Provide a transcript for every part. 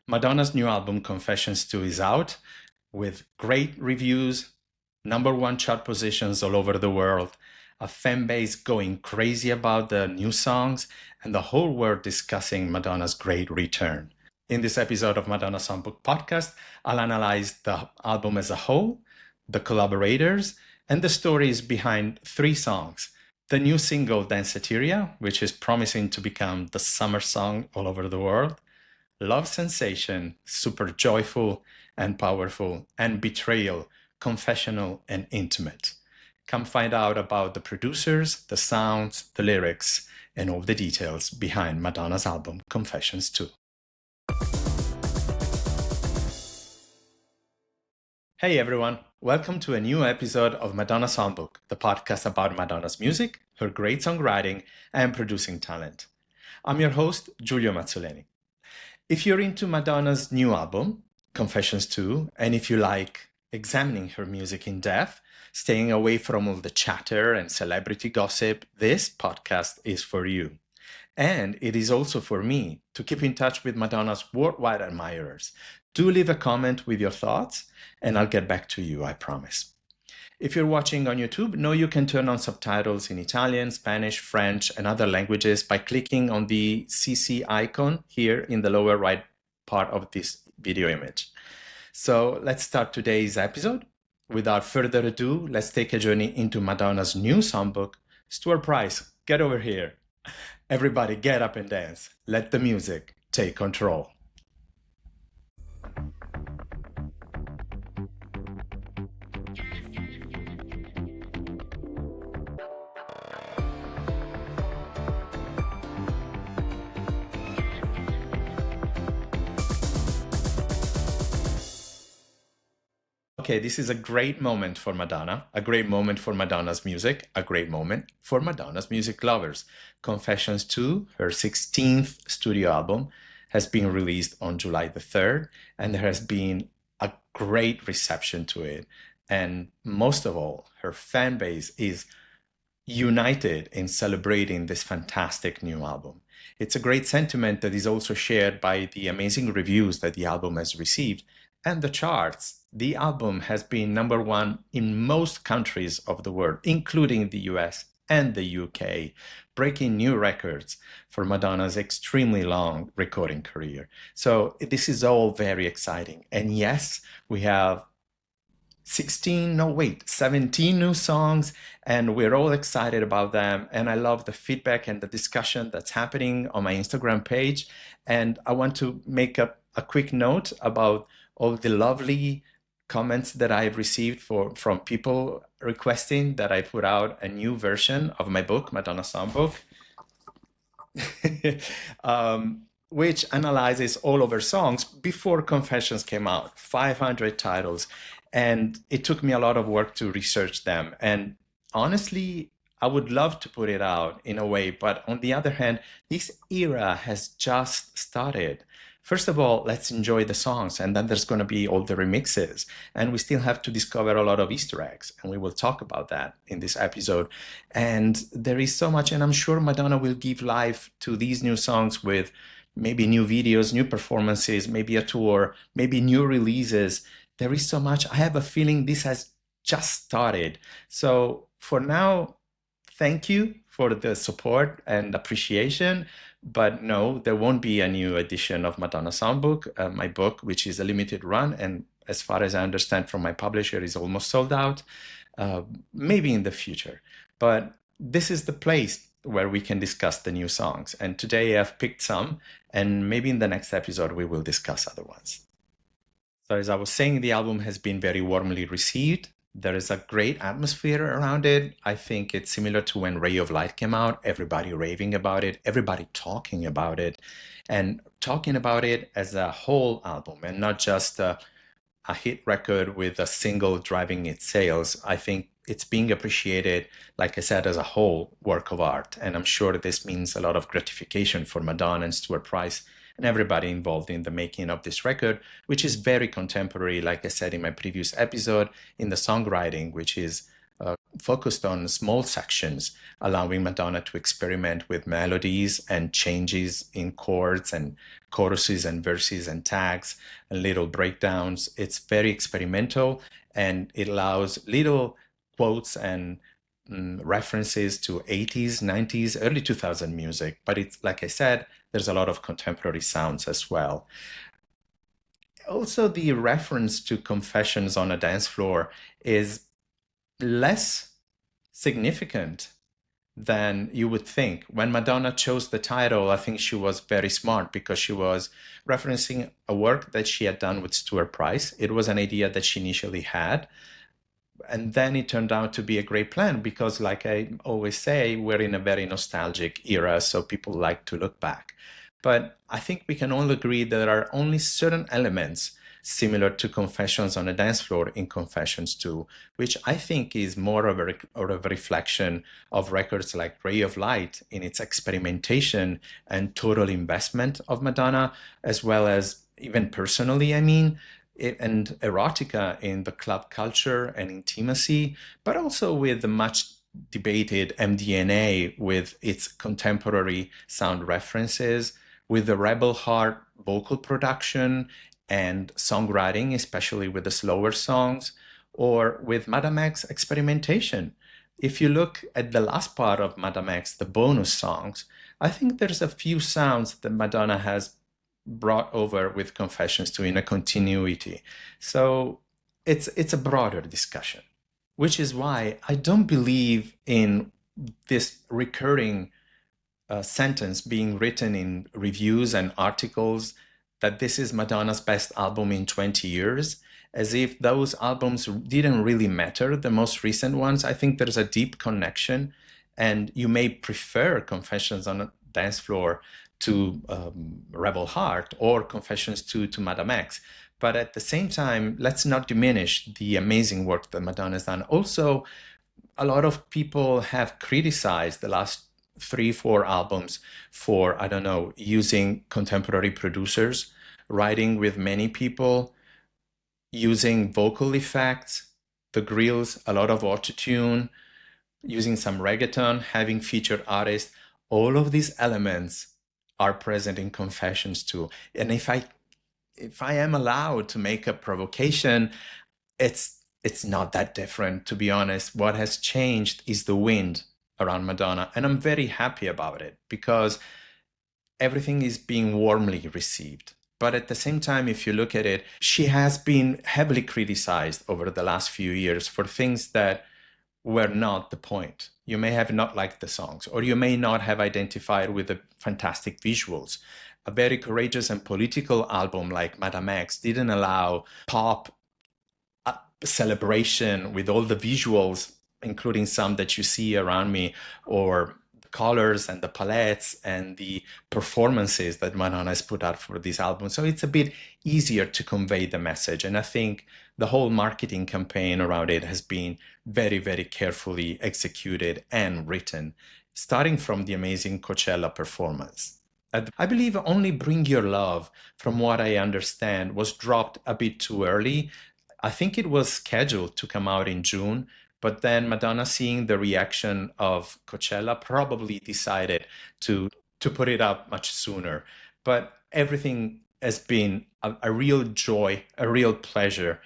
Madonna's new album, Confessions 2, is out with great reviews, #1 chart positions all over the world, a fan base going crazy about the new songs, and the whole world discussing Madonna's great return. In this episode of Madonna Songbook podcast, I'll analyze the album as a whole, the collaborators, and the stories behind 3 songs. The new single, Danceteria, which is promising to become the summer song all over the world, Love Sensation, super joyful and powerful, and Betrayal, confessional and intimate. Come find out about the producers, the sounds, the lyrics, and all the details behind Madonna's album, Confessions 2. Hey everyone, welcome to a new episode of Madonna Songbook, the podcast about Madonna's music, her great songwriting, and producing talent. I'm your host, Giulio Mazzoleni. If you're into Madonna's new album, Confessions 2, and if you like examining her music in depth, staying away from all the chatter and celebrity gossip, this podcast is for you. And it is also for me to keep in touch with Madonna's worldwide admirers. Do leave a comment with your thoughts, and I'll get back to you, I promise. If you're watching on YouTube, know you can turn on subtitles in Italian, Spanish, French, and other languages by clicking on the CC icon here in the lower right part of this video image. So let's start today's episode. Without further ado, let's take a journey into Madonna's new songbook. Stuart Price, get over here. Everybody get up and dance. Let the music take control. Okay, this is a great moment for Madonna, a great moment for Madonna's music, a great moment for Madonna's music lovers. Confessions 2, her 16th studio album, has been released on July the 3rd, and there has been a great reception to it. And most of all, her fan base is united in celebrating this fantastic new album. It's a great sentiment that is also shared by the amazing reviews that the album has received and the charts. The album has been #1 in most countries of the world, including the US and the UK, breaking new records for Madonna's extremely long recording career. So this is all very exciting. And yes, we have 17 new songs, and we're all excited about them. And I love the feedback and the discussion that's happening on my Instagram page. And I want to make a quick note about all the lovely comments that I've received from people requesting that I put out a new version of my book, Madonna Songbook, which analyzes all of her songs before Confessions came out, 500 titles. And it took me a lot of work to research them. And honestly, I would love to put it out in a way, but on the other hand, this era has just started. First of all, let's enjoy the songs, and then there's going to be all the remixes, and we still have to discover a lot of Easter eggs, and we will talk about that in this episode. And there is so much, and I'm sure Madonna will give life to these new songs with maybe new videos, new performances, maybe a tour, maybe new releases. There is so much. I have a feeling this has just started. So for now, thank you for the support and appreciation. But no, there won't be a new edition of Madonna Songbook, my book, which is a limited run. And as far as I understand from my publisher, is almost sold out, maybe in the future. But this is the place where we can discuss the new songs. And today I've picked some, and maybe in the next episode, we will discuss other ones. So as I was saying, the album has been very warmly received. There is a great atmosphere around it. I think it's similar to when Ray of Light came out, everybody raving about it, everybody talking about it, and talking about it as a whole album and not just a hit record with a single driving its sales. I think it's being appreciated, like I said, as a whole work of art. And I'm sure this means a lot of gratification for Madonna and Stuart Price and everybody involved in the making of this record, which is very contemporary, like I said in my previous episode, in the songwriting, which is focused on small sections, allowing Madonna to experiment with melodies and changes in chords and choruses and verses and tags and little breakdowns. It's very experimental, and it allows little quotes and references to 80s, 90s, early 2000 music. But it's, like I said, there's a lot of contemporary sounds as well. Also, the reference to Confessions on a Dance Floor is less significant than you would think. When Madonna chose the title, I think she was very smart because she was referencing a work that she had done with Stuart Price. It was an idea that she initially had. And then it turned out to be a great plan because, like I always say, we're in a very nostalgic era, so people like to look back. But I think we can all agree there are only certain elements similar to Confessions on a Dance Floor in Confessions 2, which I think is more of a reflection of records like Ray of Light in its experimentation and total investment of Madonna, as well as even personally, and erotica in the club culture and intimacy, but also with the much debated MDNA with its contemporary sound references, with the Rebel Heart vocal production and songwriting, especially with the slower songs, or with Madame X experimentation. If you look at the last part of Madame X, the bonus songs, I think there's a few sounds that Madonna has brought over with Confessions 2 in a continuity. So it's a broader discussion, which is why I don't believe in this recurring sentence being written in reviews and articles that this is Madonna's best album in 20 years, as if those albums didn't really matter, the most recent ones. I think there's a deep connection, and you may prefer Confessions on a Dance Floor to Rebel Heart or Confessions 2 to Madame X. But at the same time, let's not diminish the amazing work that Madonna has done. Also, a lot of people have criticized the last 3-4 albums for, I don't know, using contemporary producers, writing with many people, using vocal effects, the grills, a lot of autotune, using some reggaeton, having featured artists. All of these elements are present in Confessions 2. And if I am allowed to make a provocation, it's not that different, to be honest. What has changed is the wind around Madonna, and I'm very happy about it because everything is being warmly received. But at the same time, if you look at it, she has been heavily criticized over the last few years for things that were not the point. You may have not liked the songs, or you may not have identified with the fantastic visuals. A very courageous and political album like Madame X didn't allow pop celebration with all the visuals, including some that you see around me, or the colors and the palettes and the performances that Madonna has put out for this album. So it's a bit easier to convey the message. And I think the whole marketing campaign around it has been very, very carefully executed and written, starting from the amazing Coachella performance. I believe Only Bring Your Love, from what I understand, was dropped a bit too early. I think it was scheduled to come out in June, but then Madonna, seeing the reaction of Coachella, probably decided to put it out much sooner. But everything has been a real joy, a real pleasure.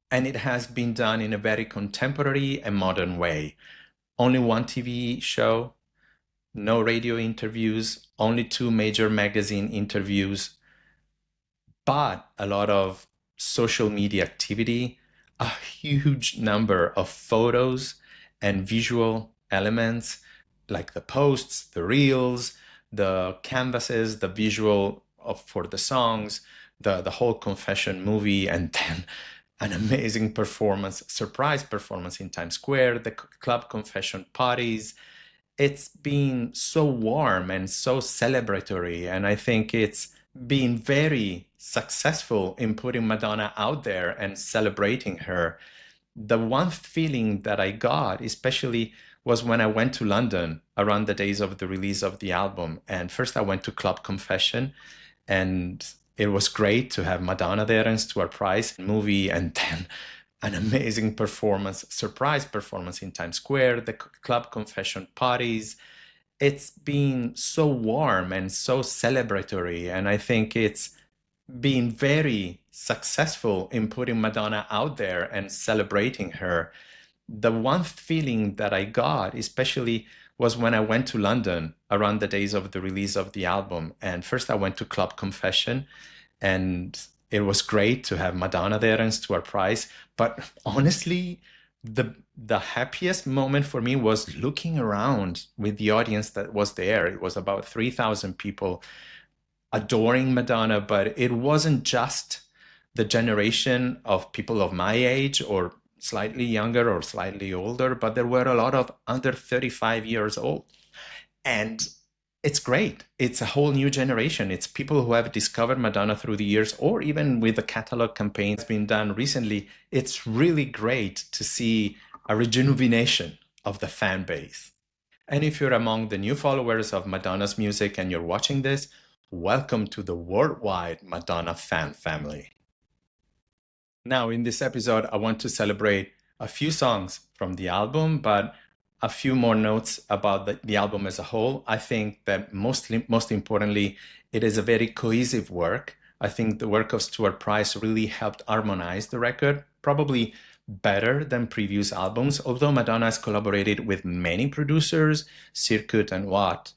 And it has been done in a very contemporary and modern way. Only one TV show, no radio interviews, only 2 major magazine interviews, but a lot of social media activity, a huge number of photos and visual elements like the posts, the reels, the canvases, the visual for the songs, the whole Confession movie, and then an amazing performance, surprise performance in Times Square, the club confession parties. It's been so warm and so celebratory, and I think it's been very successful in putting Madonna out there and celebrating her. The one feeling that I got, especially, was when I went to London around the days of the release of the album. And first I went to Club Confession, and it was great to have Madonna there and Stuart Price movie, and then an amazing performance, surprise performance in Times Square, the club confession parties. It's been so warm and so celebratory. And I think it's been very successful in putting Madonna out there and celebrating her. The one feeling that I got, especially, was when I went to London around the days of the release of the album. And first I went to Club Confession, and it was great to have Madonna there and Stuart Price. But honestly, the happiest moment for me was looking around with the audience that was there. It was about 3,000 people adoring Madonna, but it wasn't just the generation of people of my age or slightly younger or slightly older, but there were a lot of under 35 years old. And it's great. It's a whole new generation. It's people who have discovered Madonna through the years, or even with the catalog campaign that's been done recently. It's really great to see a rejuvenation of the fan base. And if you're among the new followers of Madonna's music and you're watching this, welcome to the worldwide Madonna fan family. Now, in this episode, I want to celebrate a few songs from the album, but a few more notes about the album as a whole. I think that most importantly, it is a very cohesive work. I think the work of Stuart Price really helped harmonize the record, probably better than previous albums, although Madonna has collaborated with many producers, Circuit and Watt,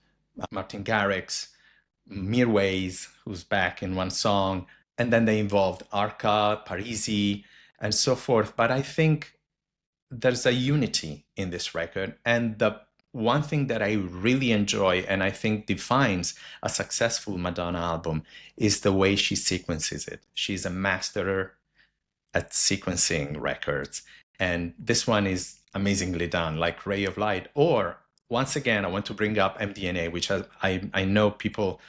Martin Garrix, Mirwais, who's back in one song, and then they involved Arca, Parisi, and so forth. But I think there's a unity in this record. And the one thing that I really enjoy and I think defines a successful Madonna album is the way she sequences it. She's a master at sequencing records. And this one is amazingly done, like Ray of Light. Or, once again, I want to bring up MDNA, which I know people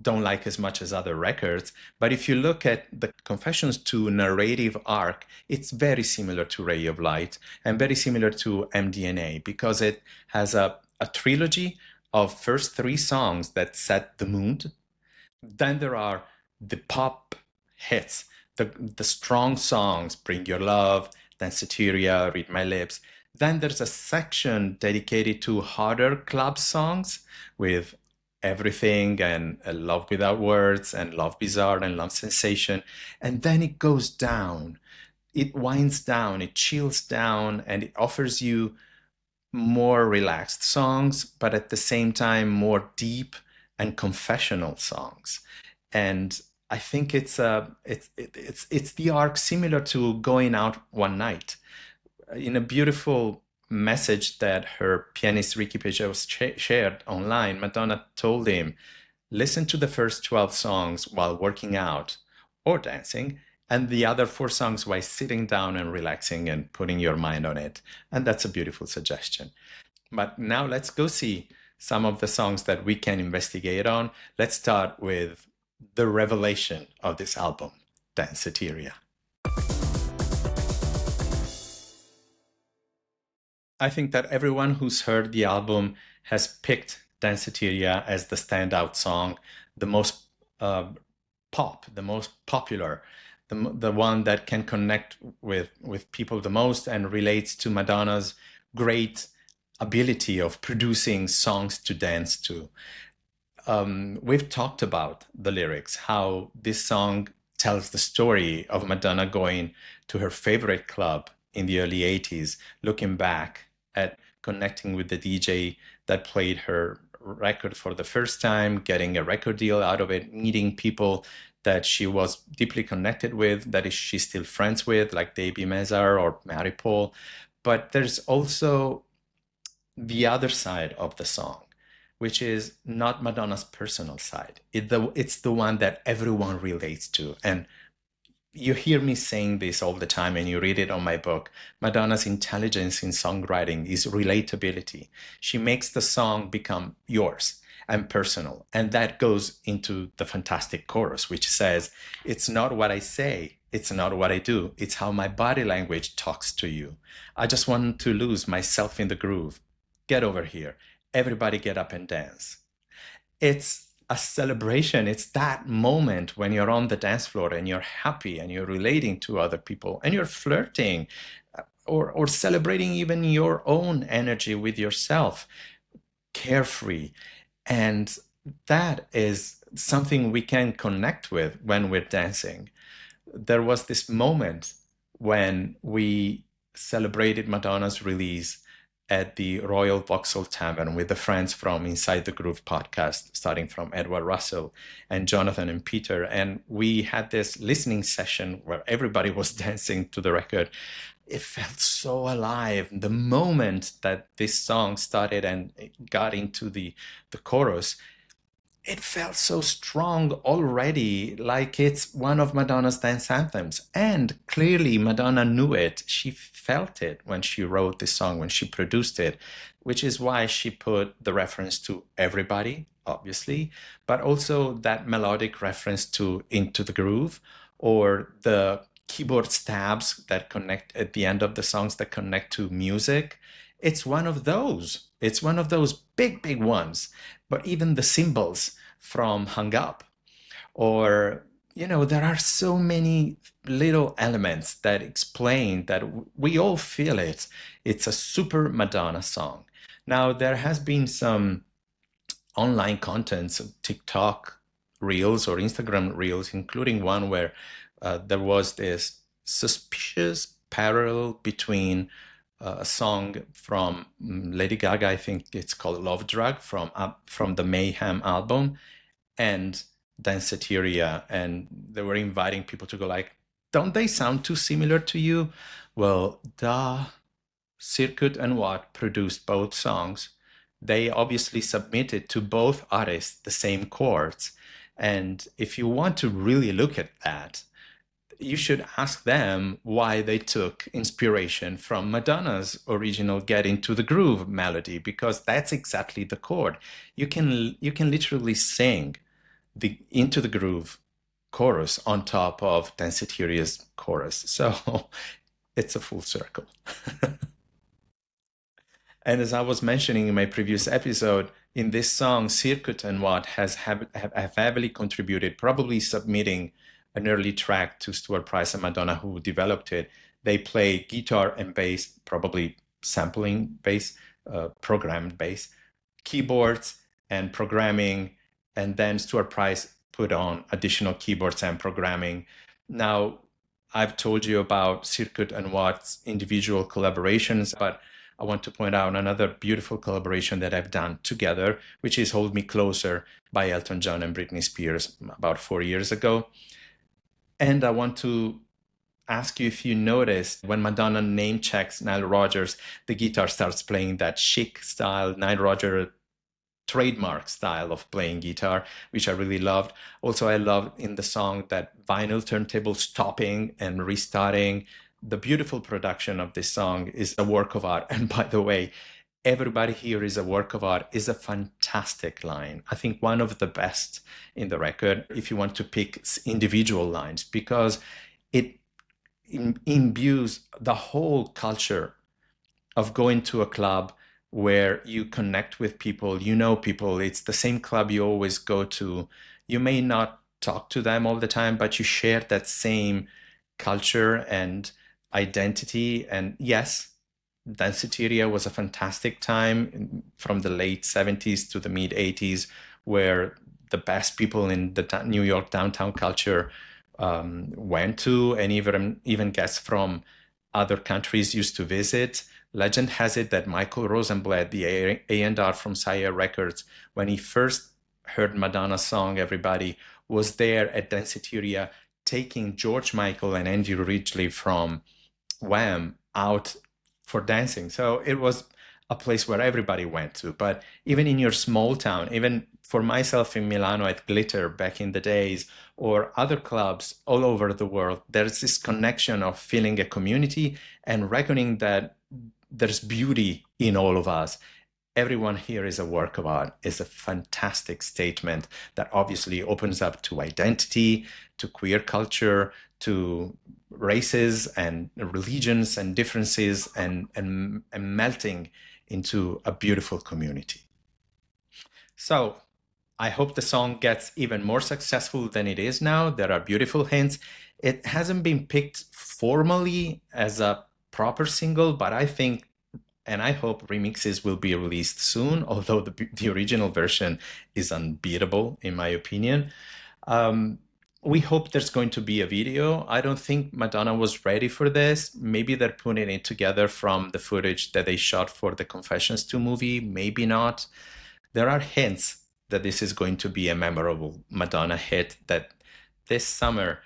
don't like as much as other records. But if you look at the Confessions 2 narrative arc, it's very similar to Ray of Light and very similar to MDNA because it has a trilogy of first 3 songs that set the mood. Then there are the pop hits, the strong songs, Bring Your Love, Danceteria, Read My Lips. Then there's a section dedicated to harder club songs with Everything and Love Without Words and Love Bizarre and Love Sensation. And then it goes down. It winds down, it chills down, and it offers you more relaxed songs, but at the same time, more deep and confessional songs. And I think it's the arc similar to Going Out One Night. In a beautiful message that her pianist Ricky Peugeot shared online, Madonna told him, listen to the first 12 songs while working out or dancing, and the other 4 songs while sitting down and relaxing and putting your mind on it. And that's a beautiful suggestion. But now let's go see some of the songs that we can investigate on. Let's start with the revelation of this album, Danceteria. I think that everyone who's heard the album has picked Danceteria as the standout song, the most pop, the most popular, the one that can connect with people the most and relates to Madonna's great ability of producing songs to dance to. We've talked about the lyrics, how this song tells the story of Madonna going to her favorite club in the early 80s, looking back at connecting with the DJ that played her record for the first time, getting a record deal out of it, meeting people that she was deeply connected with, that is she's still friends with, like Davy Mezar or Mary Paul. But there's also the other side of the song, which is not Madonna's personal side. It's the one that everyone relates to. And you hear me saying this all the time, and you read it on my book. Madonna's intelligence in songwriting is relatability. She makes the song become yours and personal. And that goes into the fantastic chorus, which says, it's not what I say, it's not what I do, it's how my body language talks to you. I just want to lose myself in the groove. Get over here. Everybody get up and dance. It's a celebration. It's that moment when you're on the dance floor and you're happy and you're relating to other people and you're flirting, or celebrating even your own energy with yourself, carefree. And that is something we can connect with when we're dancing. There was this moment when we celebrated Madonna's release at the Royal Vauxhall Tavern with the friends from Inside the Groove podcast, starting from Edward Russell and Jonathan and Peter. And we had this listening session where everybody was dancing to the record. It felt so alive. The moment that this song started and got into the chorus, it felt so strong already, like it's one of Madonna's dance anthems. And clearly, Madonna knew it. She felt it when she wrote this song, when she produced it, which is why she put the reference to everybody, obviously, but also that melodic reference to Into the Groove, or the keyboard stabs that connect at the end of the songs that connect to music. It's one of those. It's one of those big, big ones. But even the cymbals from Hung Up, or, there are so many little elements that explain that we all feel it. It's a super Madonna song. Now, there has been some online contents, TikTok reels or Instagram reels, including one where there was this suspicious parallel between a song from Lady Gaga, I think it's called Love Drug, from the Mayhem album, and Danceteria. And they were inviting people to go like, don't they sound too similar to you? Well, Circuit and Watt produced both songs. They obviously submitted to both artists the same chords. And if you want to really look at that, you should ask them why they took inspiration from Madonna's original Get Into the Groove melody, because that's exactly the chord. You can literally sing the Into the Groove chorus on top of Danceteria's chorus. So it's a full circle. And as I was mentioning in my previous episode, in this song, Circuit and Watt have heavily contributed, probably submitting an early track to Stuart Price and Madonna, who developed it. They play guitar and bass, probably sampling bass, programmed bass, keyboards and programming, and then Stuart Price put on additional keyboards and programming. Now, I've told you about Circuit and Watt's individual collaborations, but I want to point out another beautiful collaboration that I've done together, which is Hold Me Closer by Elton John and Britney Spears about 4 years ago. And I want to ask you if you noticed when Madonna name checks Nile Rodgers, the guitar starts playing that chic style, Nile Rodgers trademark style of playing guitar, which I really loved. Also, I loved in the song that vinyl turntable stopping and restarting. The beautiful production of this song is a work of art. And by the way, everybody here is a work of art is a fantastic line. I think one of the best in the record, if you want to pick individual lines, because it imbues the whole culture of going to a club where you connect with people, people. It's the same club you always go to. You may not talk to them all the time, but you share that same culture and identity. And yes, Danceteria was a fantastic time from the late 70s to the mid 80s, where the best people in the New York downtown culture went to, and even guests from other countries used to visit. Legend has it that Michael Rosenblatt, the A&R from Sire Records, when he first heard Madonna's song, Everybody, was there at Danceteria taking George Michael and Andy Ridgely from Wham out for dancing. So it was a place where everybody went to. But even in your small town, even for myself in Milano at Glitter back in the days, or other clubs all over the world, there's this connection of feeling a community and reckoning that there's beauty in all of us. Everyone here is a work of art. Is a fantastic statement that obviously opens up to identity, to queer culture, to races and religions and differences, and melting into a beautiful community. So I hope the song gets even more successful than it is now. There are beautiful hints. It hasn't been picked formally as a proper single, but I think and I hope remixes will be released soon, although the original version is unbeatable, in my opinion. Um, we hope there's going to be a video. I don't think Madonna was ready for this. Maybe they're putting it together from the footage that they shot for the Confessions 2 movie. Maybe not. There are hints that this is going to be a memorable Madonna hit that this summer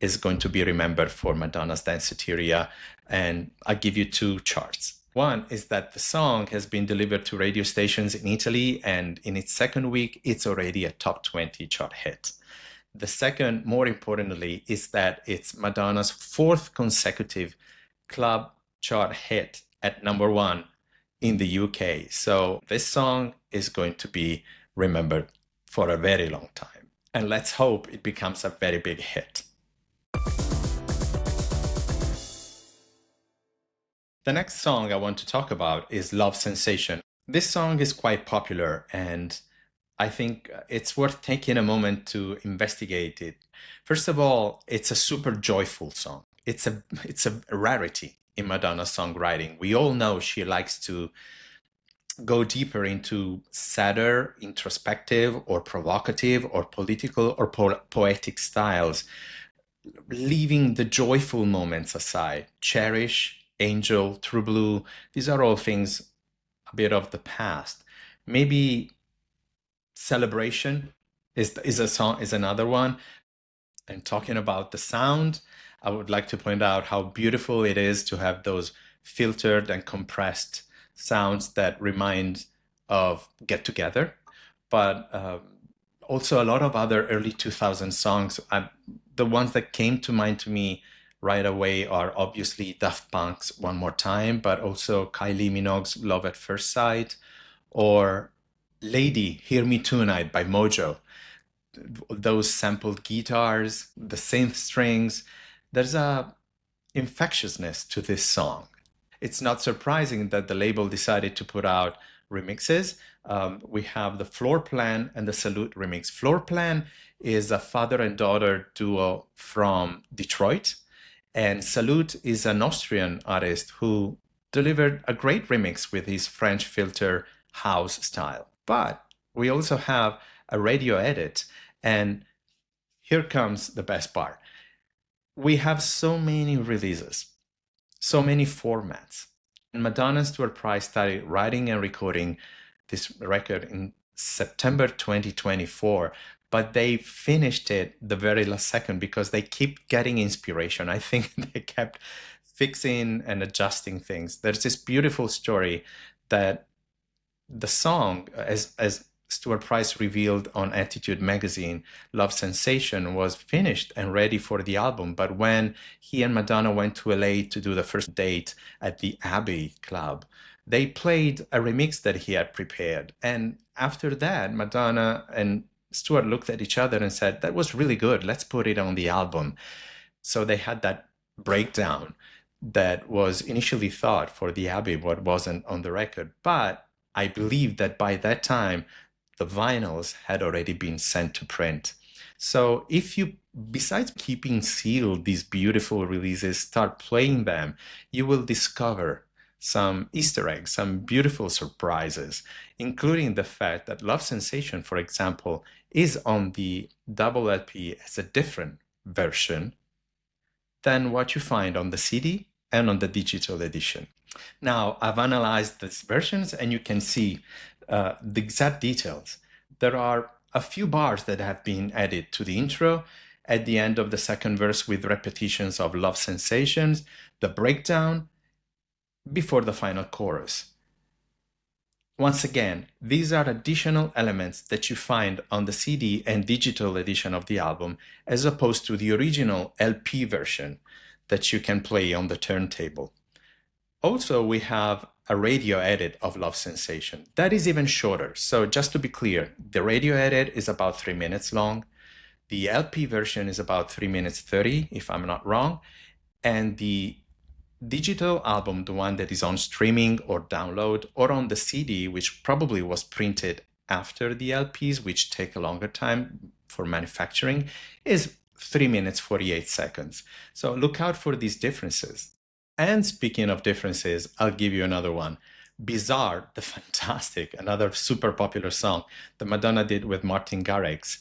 is going to be remembered for Madonna's Danceteria. And I'll give you two charts. One is that the song has been delivered to radio stations in Italy, and in its second week, it's already a top 20 chart hit. The second, more importantly, is that it's Madonna's fourth consecutive club chart hit at number one in the UK. So this song is going to be remembered for a very long time. And let's hope it becomes a very big hit. The next song I want to talk about is Love Sensation. This song is quite popular, and I think it's worth taking a moment to investigate it. First of all, it's a super joyful song. It's a rarity in Madonna's songwriting. We all know she likes to go deeper into sadder, introspective, or provocative, or political, or poetic styles, leaving the joyful moments aside. Cherish, Angel, True Blue, these are all things a bit of the past. Maybe Celebration is another one. And talking about the sound, I would like to point out how beautiful it is to have those filtered and compressed sounds that remind of Get Together, but also a lot of other early 2000 songs. The ones that came to mind to me right away are obviously Daft Punk's One More Time, but also Kylie Minogue's Love at First Sight, or Lady, Hear Me Tonight by Mojo. Those sampled guitars, the synth strings, there's a infectiousness to this song. It's not surprising that the label decided to put out remixes. We have the Floor Plan and the Salute remix. Floor Plan is a father and daughter duo from Detroit, and Salute is an Austrian artist who delivered a great remix with his French filter house style. But we also have a radio edit, and here comes the best part. We have so many releases, so many formats. And Madonna and Stuart Price started writing and recording this record in September 2024, but they finished it the very last second because they keep getting inspiration. I think they kept fixing and adjusting things. There's this beautiful story that the song, as Stuart Price revealed on Attitude magazine, Love Sensation was finished and ready for the album. But when he and Madonna went to LA to do the first date at the Abbey Club, they played a remix that he had prepared. And after that, Madonna and Stuart looked at each other and said, that was really good. Let's put it on the album. So they had that breakdown that was initially thought for the Abbey, but wasn't on the record. But I believe that by that time, the vinyls had already been sent to print. So if you, besides keeping sealed these beautiful releases, start playing them, you will discover some Easter eggs, some beautiful surprises, including the fact that Love Sensation, for example, is on the double LP as a different version than what you find on the CD and on the digital edition. Now, I've analyzed these versions and you can see the exact details. There are a few bars that have been added to the intro at the end of the second verse with repetitions of Love Sensations, the breakdown before the final chorus. Once again, these are additional elements that you find on the CD and digital edition of the album, as opposed to the original LP version that you can play on the turntable. Also, we have a radio edit of Love Sensation. That is even shorter. So just to be clear, the radio edit is about 3 minutes long. The LP version is about 3 minutes 30, if I'm not wrong. And the digital album, the one that is on streaming or download, or on the CD, which probably was printed after the LPs, which take a longer time for manufacturing, is 3 minutes 48 seconds. So look out for these differences. And speaking of differences, I'll give you another one. Bizarre, the fantastic, another super popular song that Madonna did with Martin Garrix,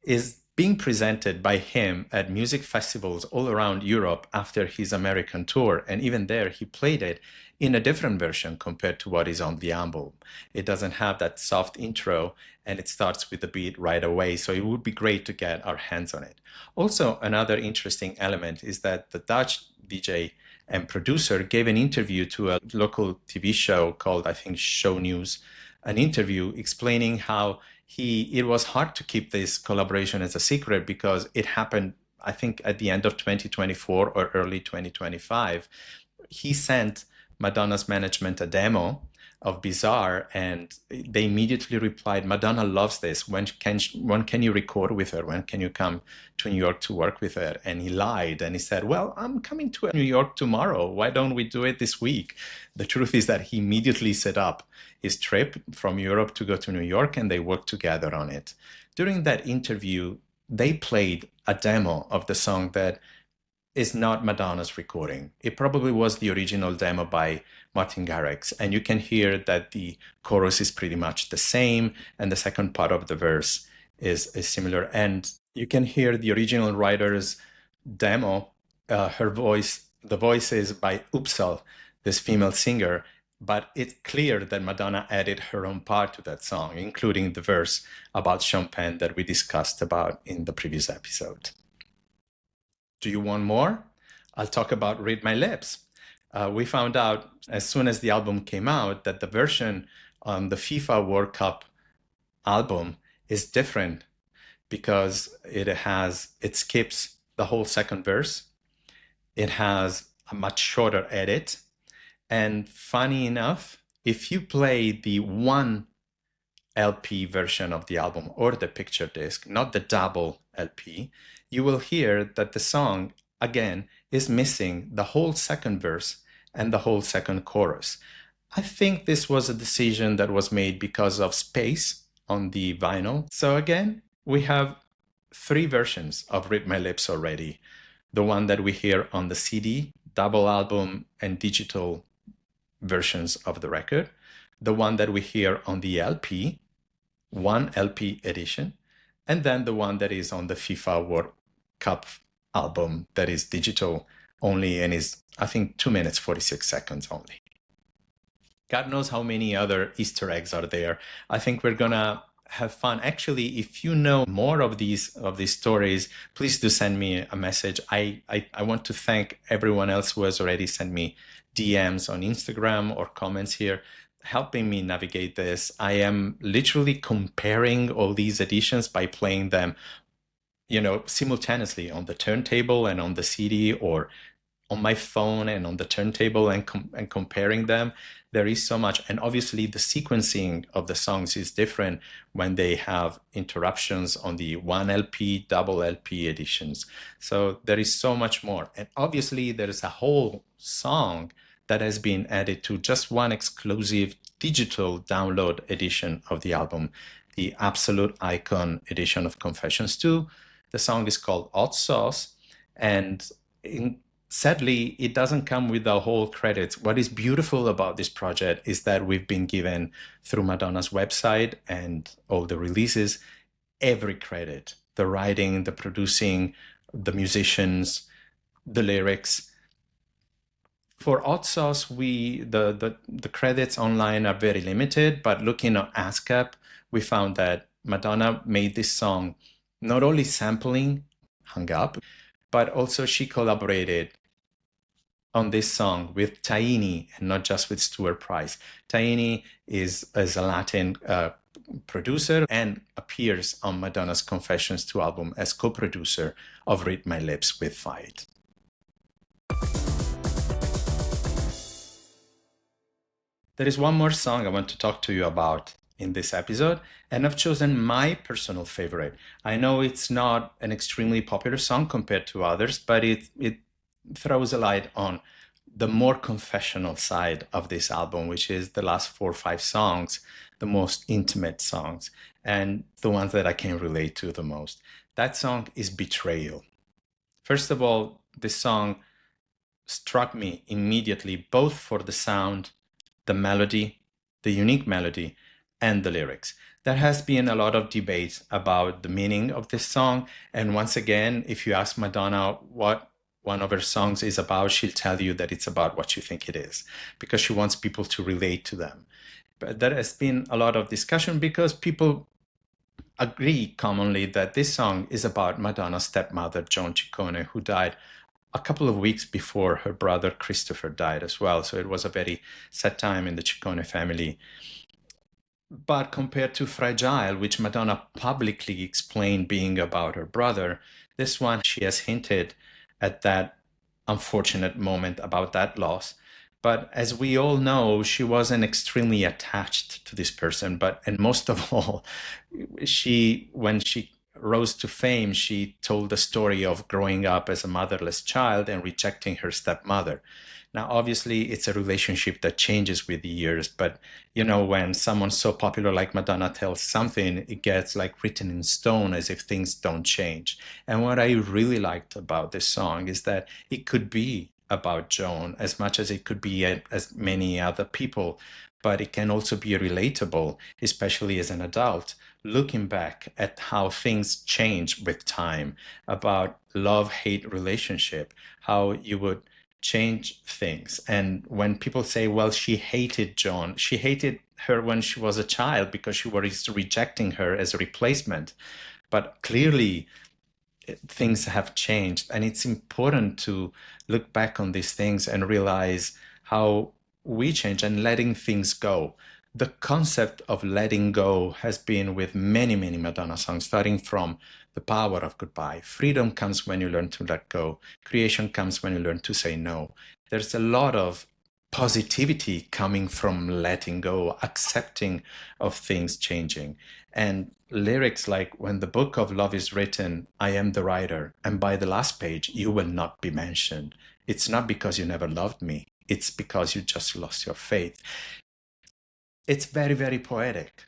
is being presented by him at music festivals all around Europe after his American tour. And even there, he played it in a different version compared to what is on the album. It doesn't have that soft intro, and it starts with the beat right away. So it would be great to get our hands on it. Also, another interesting element is that the Dutch DJ and producer gave an interview to a local TV show called, I think, Show News, an interview explaining how it was hard to keep this collaboration as a secret because it happened, I think, at the end of 2024 or early 2025. He sent Madonna's management a demo of Bizarre, and they immediately replied, Madonna loves this. When can you record with her? When can you come to New York to work with her? And he lied, and he said, well, I'm coming to New York tomorrow. Why don't we do it this week? The truth is that he immediately set up his trip from Europe to go to New York, and they worked together on it. During that interview, they played a demo of the song that is not Madonna's recording. It probably was the original demo by Martin Garrix, and you can hear that the chorus is pretty much the same, and the second part of the verse is similar. And you can hear the original writer's demo. The voice is by Upsal, this female singer, but it's clear that Madonna added her own part to that song, including the verse about champagne that we discussed about in the previous episode. Do you want more? I'll talk about Read My Lips. We found out as soon as the album came out that the version on the FIFA World Cup album is different because it skips the whole second verse. It has a much shorter edit. And funny enough, if you play the one LP version of the album or the picture disc, not the double LP, you will hear that the song, again, is missing the whole second verse and the whole second chorus. I think this was a decision that was made because of space on the vinyl. So again, we have 3 versions of Read My Lips already. The one that we hear on the CD, double album, and digital versions of the record. The one that we hear on the LP, one LP edition, and then the one that is on the FIFA World Cup album that is digital only and is, I think, 2 minutes 46 seconds only. God knows how many other Easter eggs are there. I think we're gonna have fun. Actually, if you know more of these stories, please do send me a message. I want to thank everyone else who has already sent me DMs on Instagram or comments here, helping me navigate this. I am literally comparing all these editions by playing them, simultaneously on the turntable and on the CD, or on my phone and on the turntable, and comparing them. There is so much. And obviously the sequencing of the songs is different when they have interruptions on the 1LP, double LP editions. So there is so much more. And obviously there is a whole song that has been added to just one exclusive digital download edition of the album, the Absolute Icon edition of Confessions 2. The song is called Hot Sauce, and sadly, it doesn't come with the whole credits. What is beautiful about this project is that we've been given, through Madonna's website and all the releases, every credit: the writing, the producing, the musicians, the lyrics. For Hot Sauce, the credits online are very limited, but looking at ASCAP, we found that Madonna made this song not only sampling Hung Up, but also she collaborated on this song with Taini and not just with Stuart Price. Taini is a Latin producer and appears on Madonna's Confessions 2 album as co-producer of Read My Lips with Fight. There is one more song I want to talk to you about in this episode, and I've chosen my personal favorite. I know it's not an extremely popular song compared to others, but it throws a light on the more confessional side of this album, which is the last 4 or 5 songs, the most intimate songs, and the ones that I can relate to the most. That song is Betrayal. First of all, this song struck me immediately, both for the sound, the melody, the unique melody, and the lyrics. There has been a lot of debate about the meaning of this song. And once again, if you ask Madonna what one of her songs is about, she'll tell you that it's about what you think it is, because she wants people to relate to them. But there has been a lot of discussion because people agree commonly that this song is about Madonna's stepmother, Joan Ciccone, who died a couple of weeks before her brother Christopher died as well. So it was a very sad time in the Ciccone family. But compared to Fragile, which Madonna publicly explained being about her brother, this one, she has hinted at that unfortunate moment about that loss. But as we all know, she wasn't extremely attached to this person. And most of all, when she rose to fame, she told the story of growing up as a motherless child and rejecting her stepmother. Now, obviously, it's a relationship that changes with the years, but when someone so popular like Madonna tells something, it gets like written in stone as if things don't change. And what I really liked about this song is that it could be about Joan as much as it could be as many other people, but it can also be relatable, especially as an adult, looking back at how things change with time, about love-hate relationship, how you would change things. And when people say, well, she hated Joan, she hated her when she was a child because she was rejecting her as a replacement. But clearly, things have changed. And it's important to look back on these things and realize how we change and letting things go. The concept of letting go has been with many, many Madonna songs, starting from The Power of Goodbye. Freedom comes when you learn to let go. Creation comes when you learn to say no. There's a lot of positivity coming from letting go, accepting of things changing. And lyrics like, when the book of love is written, I am the writer, and by the last page, you will not be mentioned. It's not because you never loved me. It's because you just lost your faith. It's very, very poetic.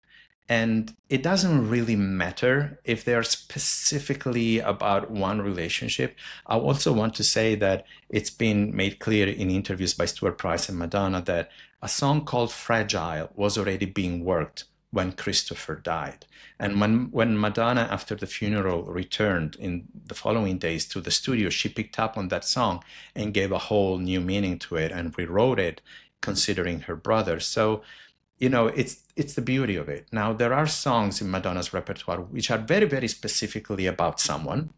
And it doesn't really matter if they're specifically about one relationship. I also want to say that it's been made clear in interviews by Stuart Price and Madonna that a song called Fragile was already being worked when Christopher died. And when Madonna, after the funeral, returned in the following days to the studio, she picked up on that song and gave a whole new meaning to it and rewrote it, considering her brother. So it's the beauty of it. Now, there are songs in Madonna's repertoire which are very, very specifically about someone.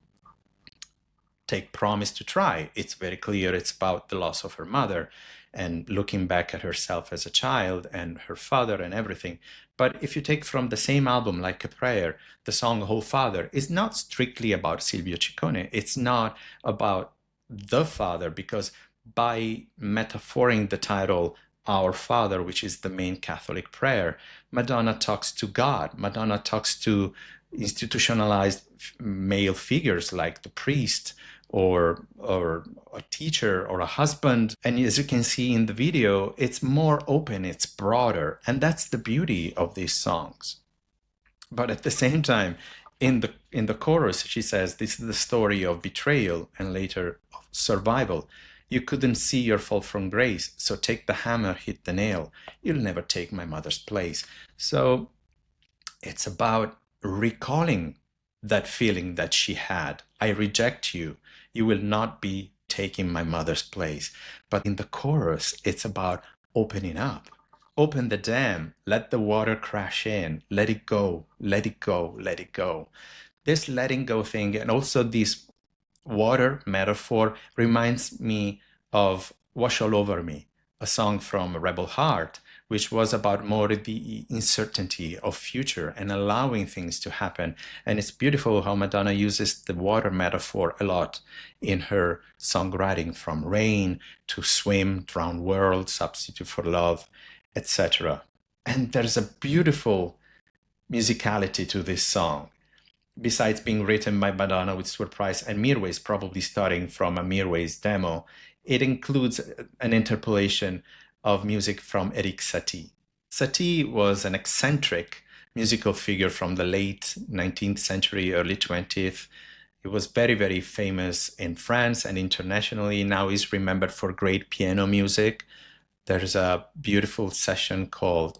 Take Promise to Try. It's very clear it's about the loss of her mother and looking back at herself as a child and her father and everything. But if you take from the same album, Like a Prayer, the song Oh Father is not strictly about Silvio Ciccone. It's not about the father, because by metaphoring the title Our Father, which is the main Catholic prayer, Madonna talks to God. Madonna talks to institutionalized male figures like the priest or a teacher or a husband. And as you can see in the video, it's more open, it's broader. And that's the beauty of these songs. But at the same time, in the chorus, she says, this is the story of betrayal and later of survival. You couldn't see your fall from grace, so take the hammer, hit the nail. You'll never take my mother's place. So it's about recalling that feeling that she had. I reject you. You will not be taking my mother's place. But in the chorus, it's about opening up. Open the dam, let the water crash in, let it go, let it go, let it go. This letting go thing, and also this water metaphor, reminds me of Wash All Over Me, a song from Rebel Heart, which was about more the uncertainty of future and allowing things to happen. And it's beautiful how Madonna uses the water metaphor a lot in her songwriting, from rain to swim, drown world, substitute for love, etc. And there's a beautiful musicality to this song. Besides being written by Madonna with Stuart Price and Mirwais, probably starting from a Mirwais demo, it includes an interpolation of music from Eric Satie. Satie was an eccentric musical figure from the late 19th century, early 20th. He was very, very famous in France and internationally. Now he's remembered for great piano music. There's a beautiful session called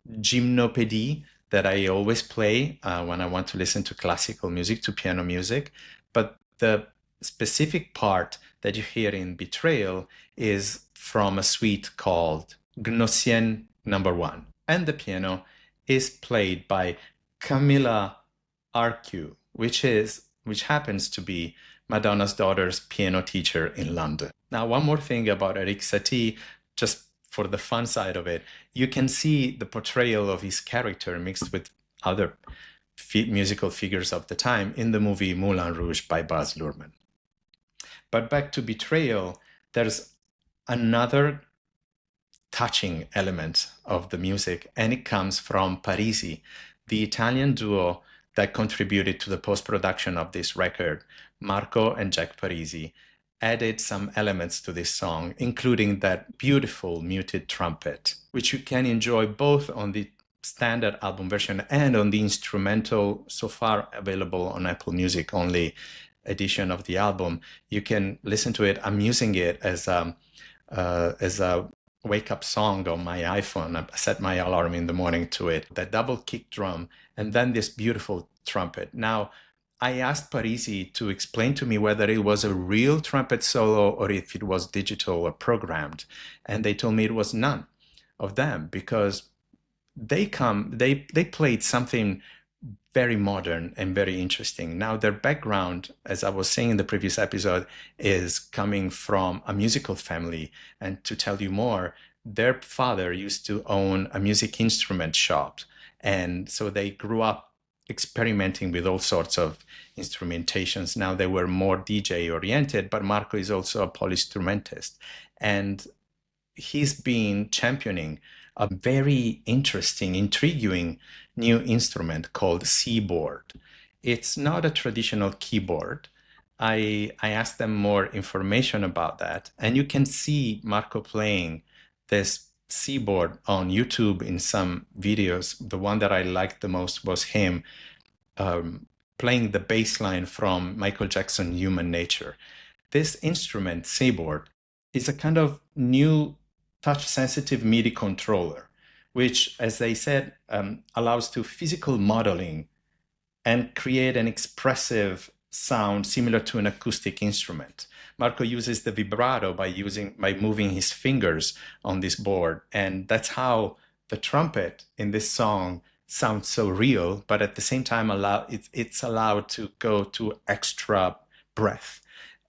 Gymnopédie that I always play when I want to listen to classical music, to piano music. But the specific part that you hear in Betrayal is from a suite called Gnossienne Number 1. And the piano is played by Camilla Arcu, which happens to be Madonna's daughter's piano teacher in London. Now, one more thing about Eric Satie, just for the fun side of it, you can see the portrayal of his character mixed with other musical figures of the time in the movie Moulin Rouge by Baz Luhrmann. But back to Betrayal, there's another touching element of the music, and it comes from Parisi, the Italian duo that contributed to the post-production of this record. Marco and Jack Parisi added some elements to this song, including that beautiful muted trumpet, which you can enjoy both on the standard album version and on the instrumental, so far available on Apple Music only edition of the album. You can listen to it. I'm using it as a wake-up song on my iPhone. I set my alarm in the morning to it. That double kick drum, and then this beautiful trumpet. Now, I asked Parisi to explain to me whether it was a real trumpet solo or if it was digital or programmed. And they told me it was none of them, because they played something very modern and very interesting. Now, their background, as I was saying in the previous episode, is coming from a musical family. And to tell you more, their father used to own a music instrument shop. And so they grew up experimenting with all sorts of instrumentations. Now they were more DJ oriented, but Marco is also a polyinstrumentist. And he's been championing a very interesting, intriguing new instrument called Seaboard. It's not a traditional keyboard. I asked them more information about that. And you can see Marco playing this Seaboard on YouTube in some videos. The one that I liked the most was him playing the bass line from Michael Jackson's Human Nature. This instrument, Seaboard, is a kind of new touch-sensitive MIDI controller, which, as they said, allows to physical modeling and create an expressive sound similar to an acoustic instrument. Marco uses the vibrato by moving his fingers on this board, and that's how the trumpet in this song sounds so real, but at the same time it's allowed to go to extra breath.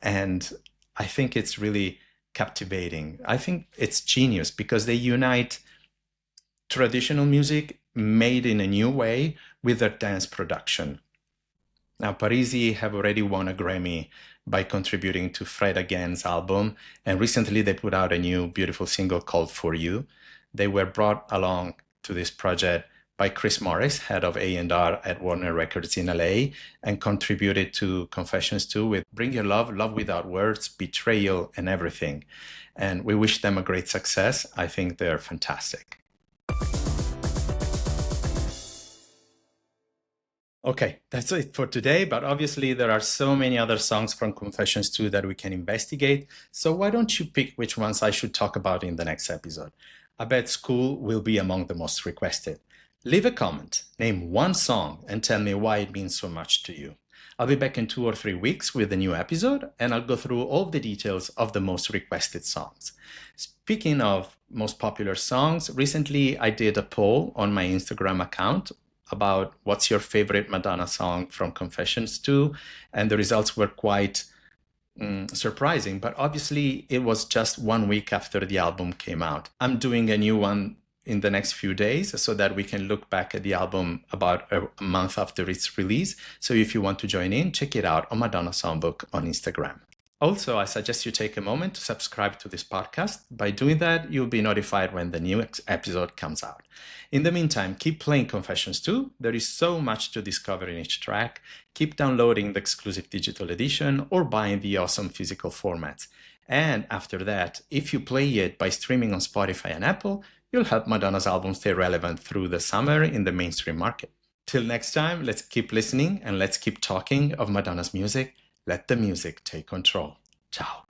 And I think it's really captivating. I think it's genius because they unite traditional music made in a new way with a dance production. Now, Parisi have already won a Grammy by contributing to Fred Again's album, and recently they put out a new beautiful single called For You. They were brought along to this project by Chris Morris, head of A&R at Warner Records in LA, and contributed to Confessions 2 with Bring Your Love, Love Without Words, Betrayal, and Everything. And we wish them a great success. I think they're fantastic. Okay, that's it for today, but obviously there are so many other songs from Confessions 2 that we can investigate, so why don't you pick which ones I should talk about in the next episode? I bet School will be among the most requested. Leave a comment, name one song, and tell me why it means so much to you. I'll be back in 2 or 3 weeks with a new episode, and I'll go through all the details of the most requested songs. Speaking of most popular songs, recently I did a poll on my Instagram account about what's your favorite Madonna song from Confessions 2, and the results were quite surprising, but obviously it was just 1 week after the album came out. I'm doing a new one in the next few days so that we can look back at the album about a month after its release. So if you want to join in, check it out on Madonna Songbook on Instagram. Also, I suggest you take a moment to subscribe to this podcast. By doing that, you'll be notified when the new episode comes out. In the meantime, keep playing Confessions 2. There is so much to discover in each track. Keep downloading the exclusive digital edition or buying the awesome physical formats. And after that, if you play it by streaming on Spotify and Apple, you'll help Madonna's album stay relevant through the summer in the mainstream market. Till next time, let's keep listening and let's keep talking of Madonna's music. Let the music take control. Ciao.